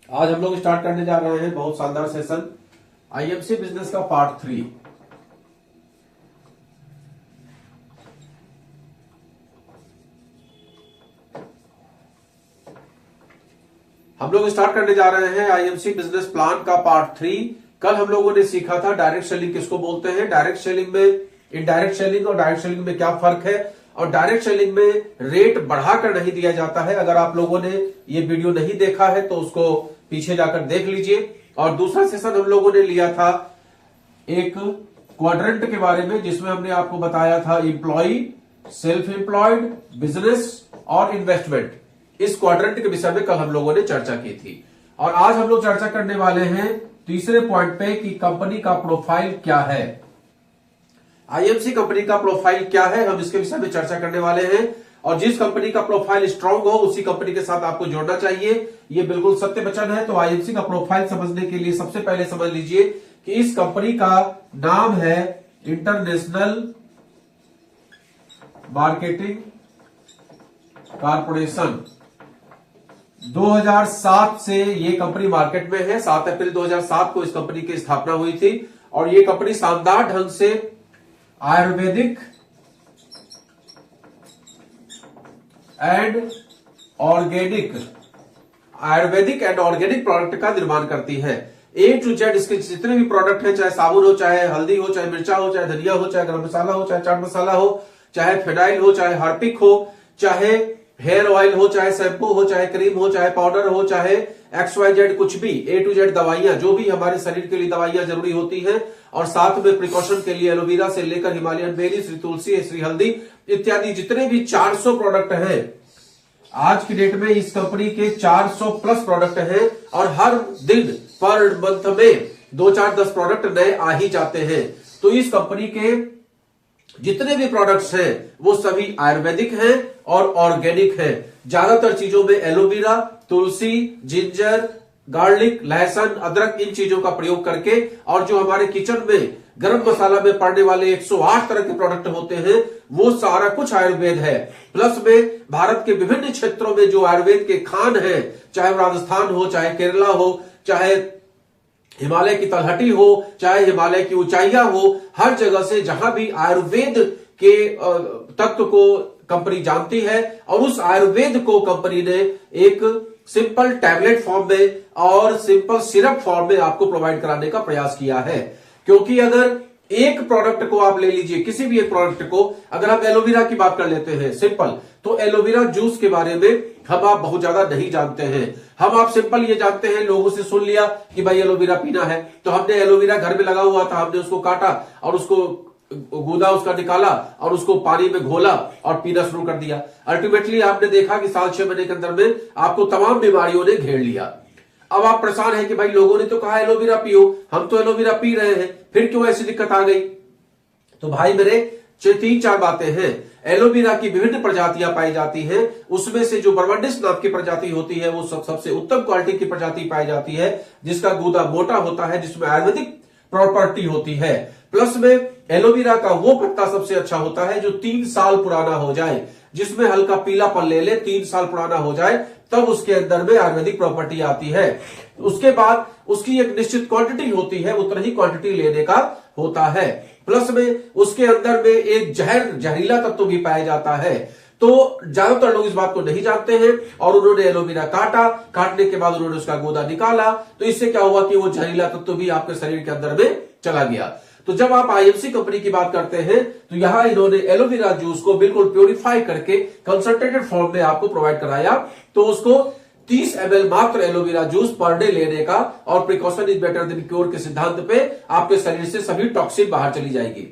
आज हम लोग स्टार्ट करने जा रहे हैं बहुत शानदार सेशन आईएमसी बिजनेस का पार्ट 3। हम लोग स्टार्ट करने जा रहे हैं आईएमसी बिजनेस प्लान का पार्ट 3। कल हम लोगों ने सीखा था डायरेक्ट सेलिंग किसको बोलते हैं, डायरेक्ट सेलिंग में इनडायरेक्ट सेलिंग और डायरेक्ट सेलिंग में क्या फर्क है, और डायरेक्ट सेलिंग में रेट बढ़ाकर नहीं दिया जाता है। अगर आप लोगों ने ये वीडियो नहीं देखा है तो उसको पीछे जाकर देख लीजिए। और दूसरा सेशन हम लोगों ने लिया था एक क्वाड्रेंट के बारे में, जिसमें हमने आपको बताया था एम्प्लॉय, सेल्फ एम्प्लॉयड, बिजनेस और इन्वेस्टमेंट। इस क्वाड्रेंट के विषय में कल हम लोगों ने चर्चा की थी। और आज हम लोग चर्चा करने वाले हैं तीसरे पॉइंट पे कि कंपनी का प्रोफाइल क्या है। आईएमसी कंपनी का प्रोफाइल क्या है, हम इसके विषय में चर्चा करने वाले हैं। और जिस कंपनी का प्रोफाइल स्ट्रांग हो उसी कंपनी के साथ आपको जोड़ना चाहिए, ये बिल्कुल सत्य वचन है। तो आईएमसी का प्रोफाइल समझने के लिए सबसे पहले समझ लीजिए कि इस कंपनी का नाम है इंटरनेशनल मार्केटिंग कॉर्पोरेशन। 2007 से ये कंपनी मार्केट में है। 7 अप्रैल 2007 को इस कंपनी की स्थापना हुई थी। और ये कंपनी शानदार ढंग से आयुर्वेदिक एंड ऑर्गेनिक प्रोडक्ट का निर्माण करती है। ए टू जेड इसके जितने भी प्रोडक्ट हैं, चाहे साबुन हो, चाहे हल्दी हो, चाहे मिर्चा हो, चाहे धनिया हो, चाहे गरम मसाला हो, चाहे चाट मसाला हो, चाहे फिनाइल हो, चाहे हार्पिक हो, चाहे हेयर ऑयल हो, चाहे शैम्पू हो, चाहे क्रीम हो, चाहे पाउडर हो, चाहे XYZ कुछ भी, ए टू जेड दवाइयां, जो भी हमारे शरीर के लिए दवाइयां जरूरी होती हैं। और साथ में प्रिकॉशन के लिए एलोवेरा से लेकर हिमालयन बेरी, श्री तुलसी, श्री हल्दी इत्यादि जितने भी 400 प्रोडक्ट हैं, आज की डेट में इस कंपनी के 400 प्लस प्रोडक्ट हैं। और हर दिन पर मंथ में 2-4-10 प्रोडक्ट नए आ ही जाते हैं। तो इस कंपनी के जितने भी प्रोडक्ट्स हैं वो सभी आयुर्वेदिक हैं और ऑर्गेनिक हैं। ज्यादातर चीजों में एलोवेरा, तुलसी, जिंजर, गार्लिक, लहसुन, अदरक, इन चीजों का प्रयोग करके, और जो हमारे किचन में गरम मसाला में पड़ने वाले 108 तरह के प्रोडक्ट होते हैं वो सारा कुछ आयुर्वेद है। प्लस में भारत के विभिन्न क्षेत्रों में जो आयुर्वेद के खान हैं, चाहे राजस्थान हो, चाहे केरला हो, चाहे हिमालय की तलहटी हो, चाहे हिमालय की ऊंचाइयां हो, हर जगह से जहां भी आयुर्वेद के तत्व को कंपनी जानती है, और उस आयुर्वेद को कंपनी ने एक सिंपल टैबलेट फॉर्म में और सिंपल सिरप फॉर्म में आपको प्रोवाइड कराने का प्रयास किया है। क्योंकि अगर एक प्रोडक्ट को आप ले लीजिए, किसी भी एक प्रोडक्ट को, अगर हम एलोवेरा की बात कर लेते हैं सिंपल, तो एलोवेरा जूस के बारे में हम आप बहुत ज्यादा नहीं जानते हैं। हम आप सिंपल ये जानते हैं, लोगों से सुन लिया कि भाई एलोवेरा पीना है, तो हमने एलोवेरा घर में लगा हुआ था, हमने उसको काटा और उसको गूदा, उसका निकाला और उसको पानी में घोला और पीना शुरू कर दिया। अल्टीमेटली आपने देखा कि 7-6 महीने के अंदर में आपको तमाम बीमारियों ने घेर लिया। अब आप परेशान हैं कि भाई लोगों ने तो कहा एलोवेरा पियो, हम तो एलोवेरा पी रहे हैं, फिर क्यों ऐसी दिक्कत आ गई? तो भाई मेरे 3-4 बातें हैं। एलोवेरा की विभिन्न प्रजातियां पाई जाती हैं, उसमें से जो बर्बाडिस नाम की प्रजाति होती है वो सबसे उत्तम क्वालिटी की प्रजाति पाई जाती है, जिसका गूदा मोटा होता है, जिसमें आयुर्वेदिक प्रॉपर्टी होती है। प्लस में एलोवेरा का वो पत्ता सबसे अच्छा होता है जो 3 साल पुराना हो जाए, जिसमें हल्का पीलापन ले ले, 3 साल पुराना हो जाए, तब उसके अंदर में आयुर्वेदिक प्रॉपर्टी आती है। उसके बाद उसकी एक निश्चित क्वांटिटी होती है, उतना ही क्वांटिटी लेने का होता है। प्लस में उसके अंदर में एक जहरीला तत्व भी पाया जाता है। तो ज्यादातर लोग इस बात को नहीं जानते हैं, और उन्होंने एलोवेरा काटने के बाद उन्होंने उसका गूदा निकाला, तो इससे क्या हुआ कि वो जहरीला तत्व भी आपके शरीर के अंदर में चला गया। तो जब आप आईएमसी कंपनी की बात करते हैं तो यहां इन्होंने एलोवेरा जूस को बिल्कुल प्योरीफाई करके कंसंट्रेटेड फॉर्म में आपको प्रोवाइड कराया। तो उसको 30 ml मात्र एलोवेरा जूस पर डे लेने का, और precaution is better than cure के सिद्धांत पे आपके शरीर से सभी टॉक्सिन बाहर चली जाएगी।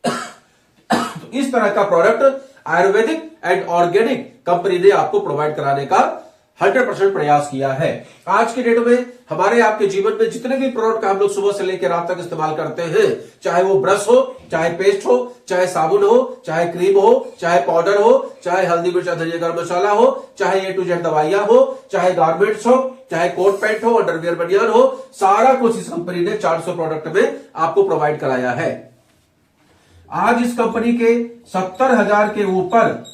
तो इस तरह का product Ayurvedic and organic company ने आपको प्रोवाइड कराने का 100% प्रयास किया है। आज के डेट में हमारे आपके जीवन में जितने भी प्रोडक्ट हम लोग सुबह से लेकर रात तक इस्तेमाल करते हैं, चाहे वो ब्रश हो, चाहे पेस्ट हो, चाहे साबुन हो, चाहे क्रीम हो, चाहे पाउडर हो, चाहे हल्दी मिर्चा धनिया गरम मसाला हो, चाहे ए टू जेड दवाइयां हो, चाहे गारमेंट्स हो, चाहे कोट पैंट हो, अंडरवियर बनियान हो, सारा कुछ इस कंपनी ने 400 प्रोडक्ट में आपको प्रोवाइड कराया है। आज इस कंपनी के 70,000 के ऊपर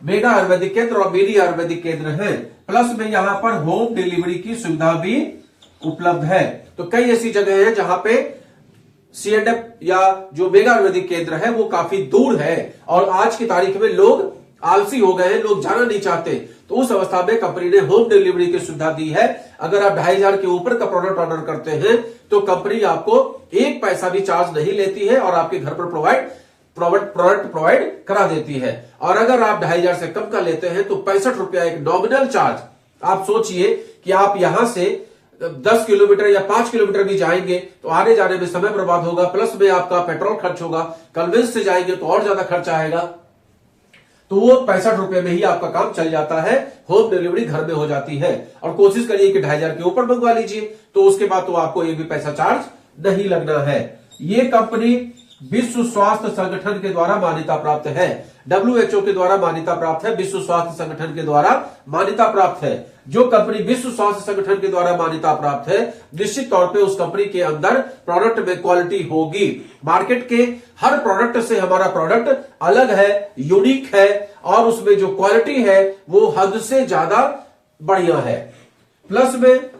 मेगा आयुर्वेदिक केंद्र और मिनी आयुर्वेदिक केंद्र है। प्लस में यहां पर होम डिलीवरी की सुविधा भी उपलब्ध है। तो कई ऐसी जगह है जहां पे सीएनएफ या जो मेगा आयुर्वेदिक केंद्र है वो काफी दूर है और आज की तारीख में लोग आलसी हो गए हैं, लोग जाना नहीं चाहते। तो उस अवस्था में कंपनी ने होम डिलीवरी की सुविधा दी है। अगर आप 2500 के ऊपर का प्रोडक्ट ऑर्डर करते हैं तो कंपनी आपको 1 पैसा भी चार्ज नहीं लेती है और आपके घर पर प्रोडक्ट प्रोवाइड करा देती है। और अगर आप 2500 से कम का लेते हैं तो 65 रुपया एक नॉमिनल चार्ज। आप सोचिए कि आप यहां से 10 किलोमीटर या 5 किलोमीटर भी जाएंगे तो आने जाने में समय बर्बाद होगा, प्लस में आपका पेट्रोल खर्च होगा। कन्वेंस से जाएंगे तो और ज्यादा खर्चा आएगा। तो वो 65 रुपए में ही आपका काम चल जाता है, होम डिलीवरी घर में हो जाती है। और कोशिश करिए कि 2500 के ऊपर मंगवा लीजिए, तो उसके बाद तो आपको एक भी पैसा चार्ज नहीं लगना है। ये कंपनी विश्व स्वास्थ्य संगठन के द्वारा मान्यता प्राप्त है, WHO के द्वारा मान्यता प्राप्त है, विश्व स्वास्थ्य संगठन के द्वारा मान्यता प्राप्त है। जो कंपनी विश्व स्वास्थ्य संगठन के द्वारा मान्यता प्राप्त है, निश्चित तौर पे उस कंपनी के अंदर प्रोडक्ट में क्वालिटी होगी। मार्केट के हर प्रोडक्ट से हमारा प्रोडक्ट अलग है, यूनिक है और उसमें जो क्वालिटी है वो हद से ज्यादा बढ़िया है। प्लस में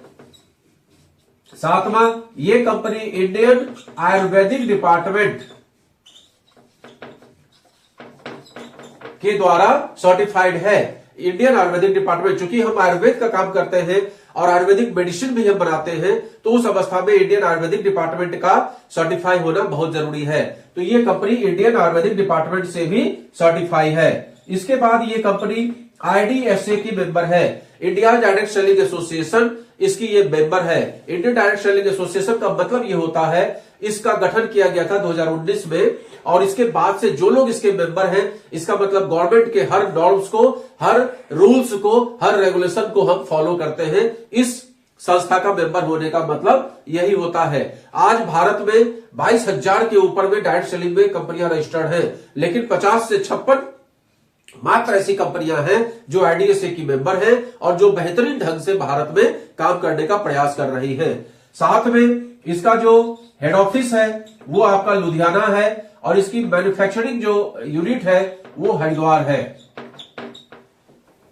7वां, ये कंपनी इंडियन आयुर्वेदिक डिपार्टमेंट के द्वारा सर्टिफाइड है। इंडियन आयुर्वेदिक डिपार्टमेंट, चूंकि हम आयुर्वेद का काम करते हैं और आयुर्वेदिक मेडिसिन भी हम बनाते हैं, तो उस अवस्था में इंडियन आयुर्वेदिक डिपार्टमेंट का सर्टिफाई होना बहुत जरूरी है। तो ये कंपनी इंडियन आयुर्वेदिक डिपार्टमेंट से भी सर्टिफाई है। इसके बाद ये कंपनी IDSA की मेंबर है, इंडिया डायरेक्ट सेलिंग एसोसिएशन इसकी ये मेंबर है। इंडियन डायरेक्ट सेलिंग एसोसिएशन का मतलब ये होता है, इसका गठन किया गया था 2019 में और इसके बाद से जो लोग इसके मेंबर हैं, इसका मतलब गवर्नमेंट के हर नॉर्म्स को, हर रूल्स को, हर रेगुलेशन को हम फॉलो करते हैं। इस संस्था का मेंबर होने का मतलब यही होता है। आज भारत में 22,000 के ऊपर में डायरेक्ट सेलिंग में कंपनियां रजिस्टर्ड हैं, लेकिन 50 से 56 मात्र ऐसी कंपनियां हैं जो IDSA की मेंबर हैं और जो बेहतरीन ढंग से भारत में काम करने का प्रयास कर रही है। साथ में इसका जो हेड ऑफिस है वो आपका लुधियाना है और इसकी मैन्युफैक्चरिंग जो यूनिट है वो हरिद्वार है।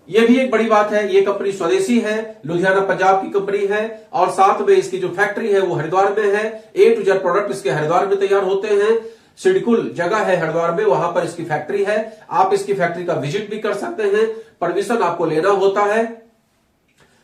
यह भी एक बड़ी बात है, ये कंपनी स्वदेशी है, लुधियाना पंजाब की कंपनी है और साथ में इसकी जो फैक्ट्री है वो हरिद्वार में है। A to Z प्रोडक्ट इसके हरिद्वार में तैयार होते हैं। सिडकुल जगह है हरिद्वार में, वहां पर इसकी फैक्ट्री है। आप इसकी फैक्ट्री का विजिट भी कर सकते हैं, परमिशन आपको लेना होता है।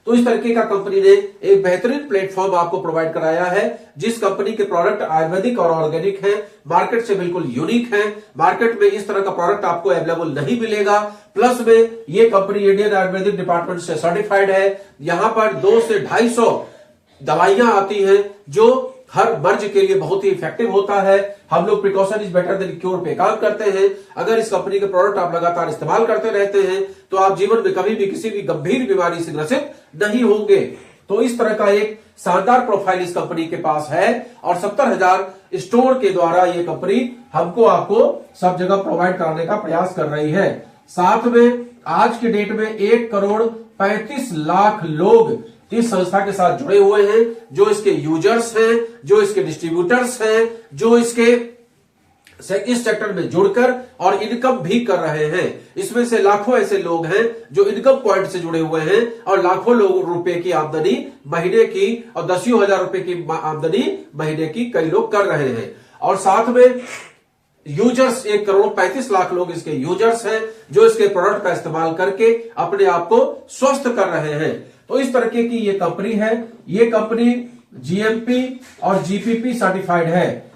तो इस तरीके का कंपनी ने एक बेहतरीन प्लेटफॉर्म आपको प्रोवाइड कराया है, जिस कंपनी के प्रोडक्ट आयुर्वेदिक और ऑर्गेनिक है, मार्केट से बिल्कुल यूनिक है। मार्केट में इस तरह का प्रोडक्ट आपको अवेलेबल नहीं मिलेगा। प्लस में ये कंपनी इंडियन आयुर्वेदिक डिपार्टमेंट से सर्टिफाइड है। यहां पर 200 से 250 दवाइयां आती हैं जो हर मर्ज के लिए बहुत ही इफेक्टिव होता है। हम लोग precaution is better than cure पे काम करते हैं। अगर इस कंपनी के प्रोडक्ट आप लगातार इस्तेमाल करते रहते हैं तो आप जीवन में कभी भी किसी भी गंभीर बीमारी से ग्रसित नहीं होंगे। तो इस तरह का एक शानदार प्रोफाइल इस कंपनी के पास है और 70,000 स्टोर के द्वारा ये कंपनी हमको आपको सब जगह प्रोवाइड कराने का प्रयास कर रही है। साथ में आज के डेट में 1,35,00,000 लोग इस संस्था के साथ जुड़े हुए हैं, जो इसके यूजर्स हैं, जो इसके डिस्ट्रीब्यूटर्स हैं, जो इसके इस सेक्टर में जुड़कर और इनकम भी कर रहे हैं। इसमें से लाखों ऐसे लोग हैं जो इनकम पॉइंट से जुड़े हुए हैं और लाखों लोग रुपए की आमदनी महीने की और 10,000 रुपए की आमदनी महीने की कई लोग कर रहे हैं। और साथ में यूजर्स 1,35,00,000 लोग इसके यूजर्स हैं जो इसके प्रोडक्ट का इस्तेमाल करके अपने आप को स्वस्थ कर रहे हैं। तो इस तरीके की ये कंपनी है। ये कंपनी GMP और GPP सर्टिफाइड है।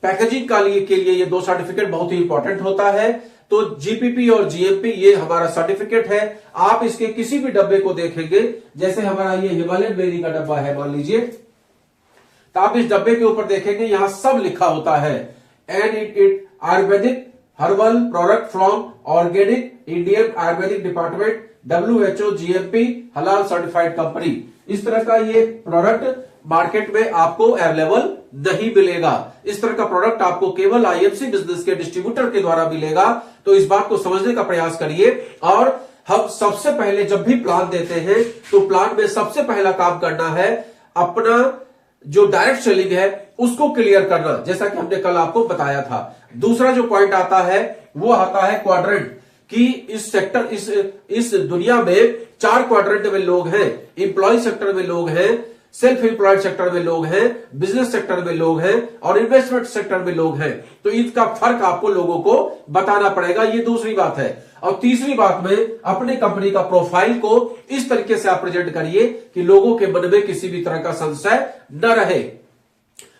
पैकेजिंग के लिए ये 2 सर्टिफिकेट बहुत ही इंपॉर्टेंट होता है। तो GPP और GMP ये हमारा सर्टिफिकेट है। आप इसके किसी भी डब्बे को देखेंगे, जैसे हमारा ये हिमालयन डेयरी का डब्बा है मान लीजिए, तो आप इस डब्बे के ऊपर देखेंगे यहां सब लिखा होता है and it Ayurvedic herbal product from organic Indian Ayurvedic department WHO GMP हलाल सर्टिफाइड कंपनी। इस तरह का ये प्रोडक्ट मार्केट में आपको अवेलेबल नहीं मिलेगा। इस तरह का प्रोडक्ट आपको केवल IMC बिजनेस के डिस्ट्रीब्यूटर के द्वारा मिलेगा। तो इस बात को समझने का प्रयास करिए। और हम सबसे पहले जब भी प्लान देते हैं तो प्लान में सबसे पहला काम करना है अपना जो डायरेक्ट सेलिंग है उसको क्लियर करना, जैसा कि हमने कल आपको बताया था। दूसरा जो पॉइंट आता है वो आता है क्वाड्रेंट। कि इस सेक्टर इस दुनिया में 4 क्वाड्रेंट में लोग हैं। इंप्लॉय सेक्टर में लोग हैं, सेल्फ एम्प्लॉयड सेक्टर में लोग हैं, बिजनेस सेक्टर में लोग हैं और इन्वेस्टमेंट सेक्टर में लोग हैं। तो इसका फर्क आपको लोगों को बताना पड़ेगा, ये दूसरी बात है। और तीसरी बात में अपने कंपनी का प्रोफाइल को इस तरीके से आप प्रेजेंट करिए कि लोगों के मन में किसी भी तरह का संशय न रहे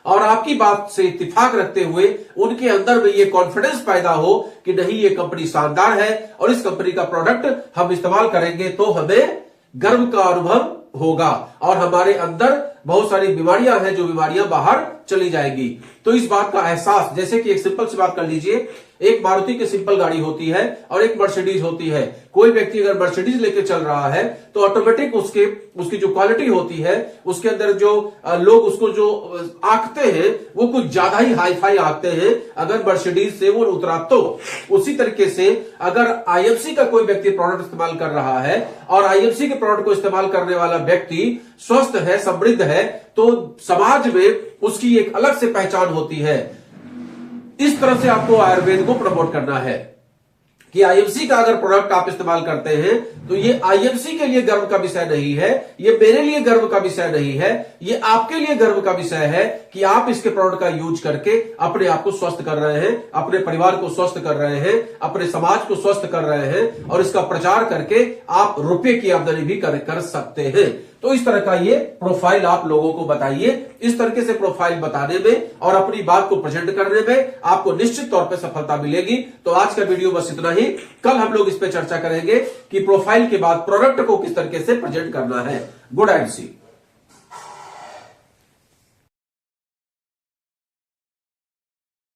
और आपकी बात से इत्तेफाक रखते हुए उनके अंदर में ये कॉन्फिडेंस पैदा हो कि नहीं, ये कंपनी शानदार है और इस कंपनी का प्रोडक्ट हम इस्तेमाल करेंगे तो हमें गर्व का अनुभव होगा और हमारे अंदर बहुत सारी बीमारियां हैं जो बीमारियां बाहर चली जाएंगी। तो इस बात का एहसास, जैसे कि एक सिंपल सी बात कर लीजिए, एक मारुति की सिंपल गाड़ी होती है और एक मर्सिडीज होती है। कोई व्यक्ति अगर मर्सिडीज लेके चल रहा है तो ऑटोमेटिक उसकी जो क्वालिटी होती है, उसके अंदर जो लोग उसको जो आंकते हैं वो कुछ ज्यादा ही हाई फाई आंकते हैं अगर मर्सिडीज से वो उतरा तो। उसी तरीके से अगर आईएफसी का कोई व्यक्ति प्रोडक्ट इस्तेमाल कर रहा है और आईएफसी के प्रोडक्ट को इस्तेमाल करने वाला व्यक्ति स्वस्थ है, समृद्ध है, तो समाज में उसकी एक अलग से पहचान होती है। इस तरह से आपको आयुर्वेद को प्रमोट करना है कि आईएफसी का अगर प्रोडक्ट आप इस्तेमाल करते हैं तो ये आईएफसी के लिए गर्व का विषय नहीं है, ये मेरे लिए गर्व का विषय नहीं है, ये आपके लिए गर्व का विषय है कि आप इसके प्रोडक्ट का यूज करके अपने आप को स्वस्थ कर रहे हैं, अपने परिवार को स्वस्थ कर रहे हैं, अपने समाज को स्वस्थ कर रहे हैं और इसका प्रचार करके आप रुपए की आमदनी भी कर सकते हैं। तो इस तरह का ये प्रोफाइल आप लोगों को बताइए। इस तरीके से प्रोफाइल बताने में और अपनी बात को प्रेजेंट करने में आपको निश्चित तौर पे सफलता मिलेगी। तो आज का वीडियो बस इतना ही। कल हम लोग इस पे चर्चा करेंगे कि प्रोफाइल के बाद प्रोडक्ट को किस तरीके से प्रेजेंट करना है। Good and C.